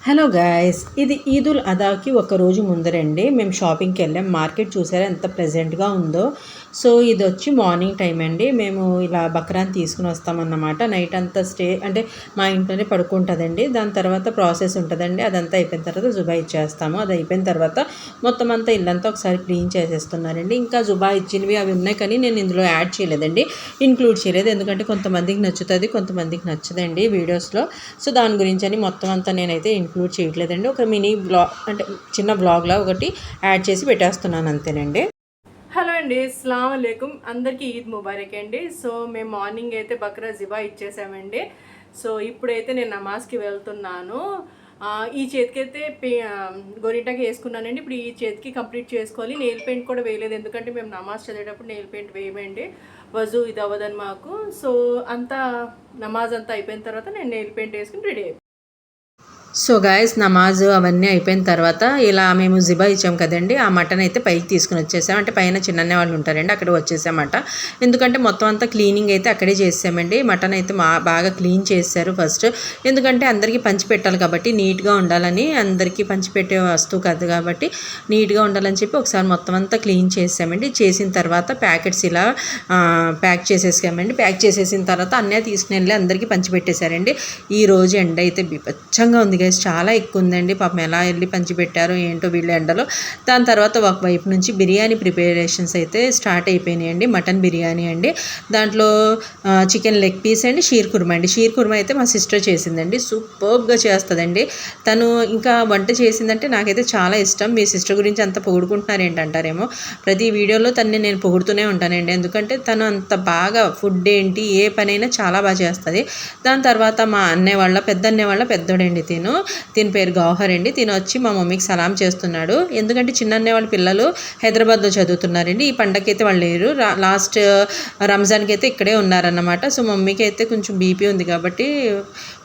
Hello guys, ఇది ఈదుల్ అదాకి ఒక రోజు ముందరండి మేము షాపింగ్కి వెళ్ళాం. మార్కెట్ చూసారా ఎంత ప్లెజెంట్గా ఉందో. సో ఇది వచ్చి మార్నింగ్ టైం అండి. మేము ఇలా బక్రాన్ తీసుకుని వస్తామన్నమాట. నైట్ అంతా స్టే అంటే మా ఇంట్లోనే పడుకుంటుందండి. దాని తర్వాత ప్రాసెస్ ఉంటుందండి. అదంతా అయిపోయిన తర్వాత జుబా ఇచ్చేస్తాము. అది అయిపోయిన తర్వాత మొత్తం అంతా ఇల్లంతా ఒకసారి క్లీన్ చేసేస్తున్నారండి. ఇంకా జుబా ఇచ్చినవి అవి ఉన్నాయి, కానీ నేను ఇందులో యాడ్ చేయలేదండి, ఇంక్లూడ్ చేయలేదు. ఎందుకంటే కొంతమందికి నచ్చుతుంది, కొంతమందికి నచ్చదండి వీడియోస్లో. సో దాని గురించి అని మొత్తం అంతా నేనైతే ఇంక్లూడ్ చేయట్లేదండి. ఒక మినీ బ్లాగ్ అంటే చిన్న బ్లాగ్లా ఒకటి యాడ్ చేసి పెట్టేస్తున్నాను అంతేనండి. హలో అండి, అస్సలాము అలైకుం. అందరికీ ఈద్ ముబారక్ అండి. సో మేము మార్నింగ్ అయితే బక్రా జిబా ఇచ్చేసామండి. సో ఇప్పుడైతే నేను నమాజ్కి వెళ్తున్నాను. ఈ చేతికి అయితే గోరింటాకి వేసుకున్నానండి. ఇప్పుడు ఈ చేతికి కంప్లీట్ చేసుకోవాలి. నెయిల్ పెయింట్ కూడా వేయలేదు, ఎందుకంటే మేము నమాజ్ చదివేటప్పుడు నెయిల్ పెయింట్ వేయమండి, వజు ఇది అవ్వదని మాకు. సో అంతా నమాజ్ అంతా అయిపోయిన తర్వాత నేను నెయిల్ పెయింట్ వేసుకుని రెడీ అయిపోయాను. సో గాయస్, నమాజ్ అవన్నీ అయిపోయిన తర్వాత ఇలా మేము జిబా ఇచ్చాం కదండి, ఆ మటన్ అయితే పైకి తీసుకుని వచ్చేసాం. అంటే పైన చిన్ననే వాళ్ళు ఉంటారండి, అక్కడ వచ్చేసామట. ఎందుకంటే మొత్తం అంతా క్లీనింగ్ అయితే అక్కడే చేసామండి. మటన్ అయితే బాగా క్లీన్ చేశారు ఫస్ట్, ఎందుకంటే అందరికీ పంచిపెట్టాలి కాబట్టి, నీట్గా ఉండాలని. అందరికీ పంచిపెట్టే వస్తువు కాదు కాబట్టి నీట్గా ఉండాలని చెప్పి ఒకసారి మొత్తం అంతా క్లీన్ చేసామండి. చేసిన తర్వాత ప్యాకెట్స్ ఇలా ప్యాక్ చేసేసామండి. ప్యాక్ చేసేసిన తర్వాత అన్నీ తీసుకుని వెళ్ళి అందరికీ పంచిపెట్టేశారండి. ఈ రోజు ఎండ అయితే బీభత్సంగా ఉంది గైస్, చాలా ఎక్కువ ఉందండి. పాపం ఎలా వెళ్ళి పంచిపెట్టారో ఏంటో వీళ్ళ ఎండలో. దాని తర్వాత ఒకవైపు నుంచి బిర్యానీ ప్రిపరేషన్స్ అయితే స్టార్ట్ అయిపోయినాయండి. మటన్ బిర్యానీ అండి, దాంట్లో చికెన్ లెగ్ పీస్ అండి, షీర్ కుర్మా అండి. షీర్ కుర్మా అయితే మా సిస్టర్ చేసిందండి, సూపర్గా చేస్తుందండి తను. ఇంకా వంట చేసిందంటే నాకైతే చాలా ఇష్టం. మీ సిస్టర్ గురించి అంత పొగుడుకుంటున్నారు ఏంటంటారేమో, ప్రతి వీడియోలో తనని నేను పొగుడుతూనే ఉంటానండి, ఎందుకంటే తను అంత బాగా ఫుడ్ ఏంటి ఏ పనైనా చాలా బాగా చేస్తుంది. దాని తర్వాత మా అన్నయ్య వాళ్ళ పెద్దోడండి తిన పేరు గౌహర్ అండి. తిన వచ్చి మా మమ్మీకి సలాం చేస్తున్నాడు, ఎందుకంటే చిన్నన్నే వాళ్ళ పిల్లలు హైదరాబాద్లో చదువుతున్నారండి. ఈ పండగకి అయితే వాళ్ళు లేరు, లాస్ట్ రంజాన్కి అయితే ఇక్కడే ఉన్నారన్నమాట. సో మమ్మీకి అయితే కొంచెం బీపీ ఉంది కాబట్టి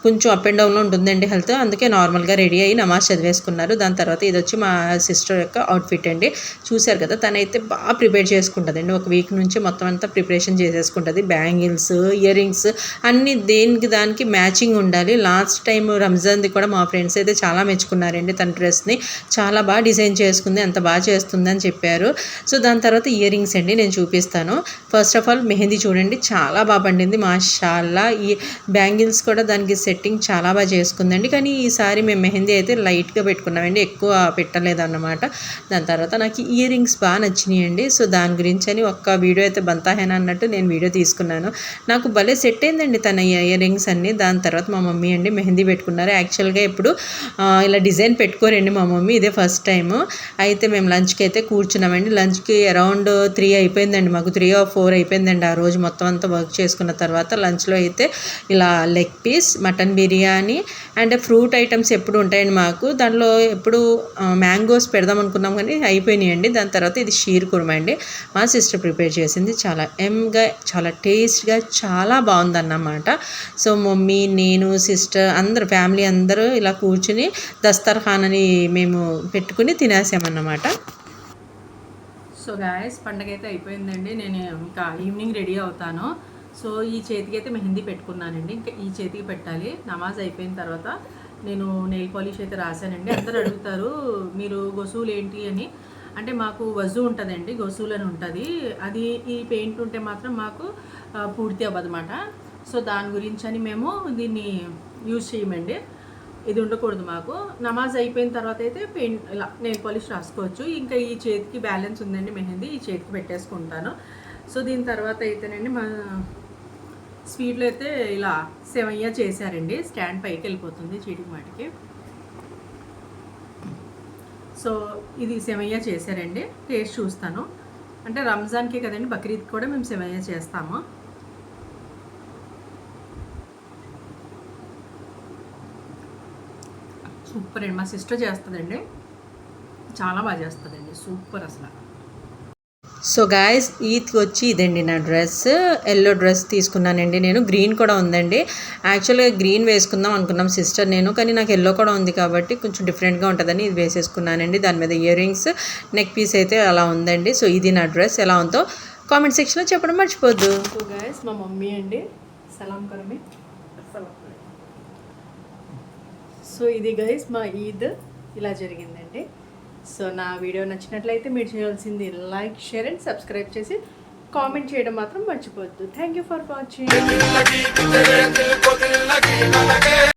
కొంచెం అప్ అండ్ డౌన్లో ఉంటుందండి హెల్త్, అందుకే నార్మల్గా రెడీ అయ్యి నమాజ్ చదివేసుకున్నారు. దాని తర్వాత ఇది వచ్చి మా సిస్టర్ యొక్క అవుట్ఫిట్ అండి. చూశారు కదా, తనైతే బాగా ప్రిపేర్ చేసుకుంటుందండి. ఒక వీక్ నుంచి మొత్తం అంతా ప్రిపరేషన్ చేసేసుకుంటుంది. బ్యాంగిల్స్, ఇయర్ రింగ్స్ అన్నీ దేనికి దానికి మ్యాచింగ్ ఉండాలి. లాస్ట్ టైం రంజాన్ది కూడా మా ఫ్రెండ్స్ అయితే చాలా మెచ్చుకున్నారండి. తన డ్రెస్ని చాలా బాగా డిజైన్ చేసుకుంది, అంత బాగా చేస్తుంది అని చెప్పారు. సో దాని తర్వాత ఇయర్ రింగ్స్ అండి నేను చూపిస్తాను. ఫస్ట్ ఆఫ్ ఆల్ మెహందీ చూడండి, చాలా బాగా పండింది మాషాల్లా. ఈ బ్యాంగిల్స్ కూడా దానికి సెట్టింగ్ చాలా బాగా చేసుకుందండి. కానీ ఈసారి మేము మెహందీ అయితే లైట్గా పెట్టుకున్నామండి, ఎక్కువ పెట్టలేదన్నమాట. దాని తర్వాత నాకు ఇయర్ రింగ్స్ బాగా నచ్చినాయండి. సో దాని గురించి అని ఒక్క వీడియో అయితే బంతాహేనా అన్నట్టు నేను వీడియో తీసుకున్నాను. నాకు భలే సెట్ అయిందండి తన ఇయర్ రింగ్స్ అన్ని. దాని తర్వాత మా మమ్మీ అండి మెహందీ పెట్టుకున్నారు. యాక్చువల్గా ఎప్పుడు ఇలా డిజైన్ పెట్టుకోరండి మా మమ్మీ, ఇదే ఫస్ట్ టైము. అయితే మేము లంచ్కి అయితే కూర్చున్నామండి. లంచ్కి అరౌండ్ 3 అయిపోయిందండి, మాకు 3 or 4 అయిపోయిందండి ఆ రోజు మొత్తం అంతా వర్క్ చేసుకున్న తర్వాత. లంచ్లో అయితే ఇలా leg piece, mutton biryani and fruit items ఎప్పుడు ఉంటాయండి మాకు. దాంట్లో ఎప్పుడు మ్యాంగోస్ పెడదాం అనుకున్నాం కానీ అయిపోయినాయండి. దాని తర్వాత ఇది షీర్ కుర్మా అండి, మా సిస్టర్ ప్రిపేర్ చేసింది. చాలా ఎంగా, చాలా టేస్ట్గా, చాలా బాగుందన్నమాట. సో మమ్మీ, నేను, సిస్టర్ అందరు ఫ్యామిలీ అందరూ ఇలా కూర్చుని దస్తర్ఖాన్ అని మేము పెట్టుకుని తినేసామన్నమాట. సో గాయస్, పండగ అయితే అయిపోయిందండి. నేను ఇంకా ఈవినింగ్ రెడీ అవుతాను. సో ఈ చేతికి అయితే మెహందీ పెట్టుకున్నానండి, ఇంకా ఈ చేతికి పెట్టాలి. నమాజ్ అయిపోయిన తర్వాత నేను నెయిల్ పాలిష్ అయితే రాశానండి. అందరూ అడుగుతారు మీరు గొసూలు ఏంటి అని. అంటే మాకు వజు ఉంటుందండి, గొసూలు అని ఉంటుంది. అది ఈ పెయింట్ ఉంటే మాత్రం మాకు పూర్తి అవ్వదన్నమాట. సో దాని గురించి అని మేము దీన్ని యూజ్ చేయమండి, ఇది ఉండకూడదు మాకు. నమాజ్ అయిపోయిన తర్వాత అయితే పెయింట్ ఇలా నెయిల్ పాలిష్ రాసుకోవచ్చు. ఇంకా ఈ చేతికి బ్యాలెన్స్ ఉందండి మెహందీ, ఈ చేతికి పెట్టేసుకుంటాను. సో దీని తర్వాత అయితేనండి మా స్వీట్లో అయితే ఇలా సెవయ్య చేశారండి. స్టాండ్ పైకి వెళ్ళిపోతుంది చీటికి మాటికి. సో ఇది సెవయ్య చేశారండి, టేస్ట్ చూస్తాను. అంటే రంజాన్కే కదండి, బక్రీద్ కూడా మేము సెవయ్య చేస్తాము. సూపర్ అండి, మా సిస్టర్ చేస్తుందండి, చాలా బాగా చేస్తుందండి, సూపర్ అసలు. సో గాయస్, ఈద్కి వచ్చి ఇదండి నా డ్రెస్, ఎల్లో డ్రెస్ తీసుకున్నానండి నేను. గ్రీన్ కూడా ఉందండి, యాక్చువల్గా గ్రీన్ వేసుకుందాం అనుకున్నాం సిస్టర్ నేను, కానీ నాకు ఎల్లో కూడా ఉంది కాబట్టి కొంచెం డిఫరెంట్గా ఉంటుందని ఇది వేసేసుకున్నానండి. దాని మీద ఇయర్ రింగ్స్, నెక్ పీస్ అయితే అలా ఉందండి. సో ఇది నా డ్రెస్, ఎలా ఉందో కామెంట్ సెక్షన్లో చెప్పడం మర్చిపోద్దు. సో గాయస్, మా మమ్మీ అండి, సలాం కరమి. సో ఇది గైస్ మా ఈద్ ఇలా జరిగిందండి. సో నా వీడియో నచ్చినట్లయితే మీరు చేయాల్సింది లైక్, షేర్ అండ్ సబ్స్క్రైబ్ చేసి కామెంట్ చేయడం మాత్రం మర్చిపోవద్దు. Thank you for watching.